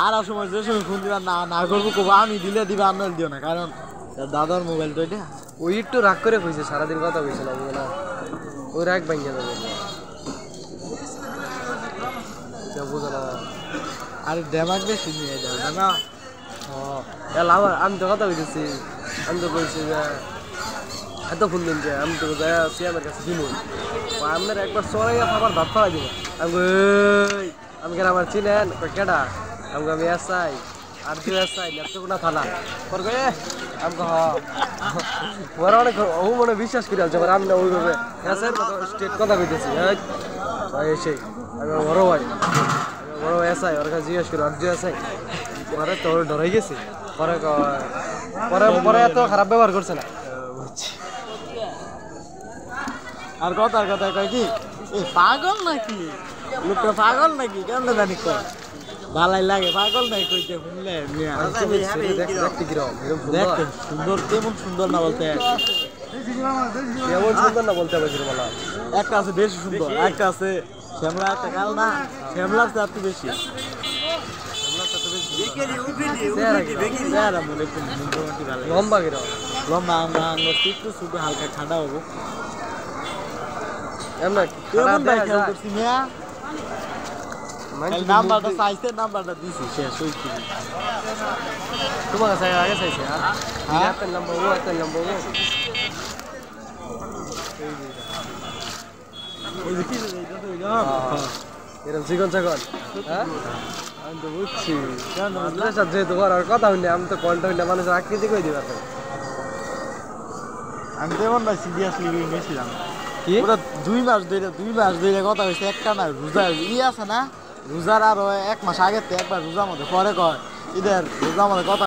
আর সময় যে সময় ফোন দিবা না না করবো কবো আমি দিলে দিবা আর দিও না কারণ দাদার মোবাইল তো এটা ওই একটু রাগ করে কইছে সারাদিন কথা কইছে না বুঝলা ওই রাগ ভাঙিয়ে যাবে বুঝো না আরে দেমাগ বেশি নিয়ে যাবে না আমি তো কথা কইতেছি আমি তো কইছি যে এত ফোন দিন যে আমি তো সিয়ামের কাছে দিন আপনার একবার চড়াইয়া খাবার ভাত খাওয়াই দিব আমি কেন আমার চিনেন কেডা আমি এসআই আর তুই এসআই ল্যাপটপ না থানা পর গে আমাকে ওরা অনেক ও মনে বিশ্বাস করে আছে আমি না ওইভাবে এসআই স্টেট কথা কইতেছি এসে আমি বড় ভাই বড় এসআই ওর কাছে জিজ্ঞেস করে আর তুই এসআই পরে তোর ডরাই গেছে পরে পরে পরে এত খারাপ ব্যবহার করছে না আর কথার কথা কয় কি পাগল নাকি লোকটা পাগল নাকি কেমন জানি কয় ভালাই লাগে পাগল নাই কইতে শুনলে দেখতে কিরকম দেখতে সুন্দর কেমন সুন্দর না বলতে কেমন সুন্দর না বলতে হবে বলা একটা আছে বেশি সুন্দর একটা আছে শ্যামলা একটা কাল না শ্যামলার তো একটু বেশি লম্বা কিরকম লম্বা আমরা একটু শুধু হালকা ঠান্ডা হবো নাম্বারটা চাইছে নাম্বারটা দিছি শেষ হয়েছে তোমার কাছে আগে চাইছে একটা নাম্বার ও একটা নাম্বার ও এরকম চিকন চাকন হ্যাঁ আমি তো বুঝছি যেহেতু আর কথা হইনি আমি তো কলটা হইলে মানুষের আকৃতি কই দিবার আমি তো এমন না সিরিয়াসলি গেছিলাম কি ওরা 2 মাস ধরে কথা হয়েছে একটা না রোজা আছে না রোজার আরো 1 মাস আগে তো একবার রোজার মধ্যে পরে কয় ঈদের রোজার মধ্যে কথা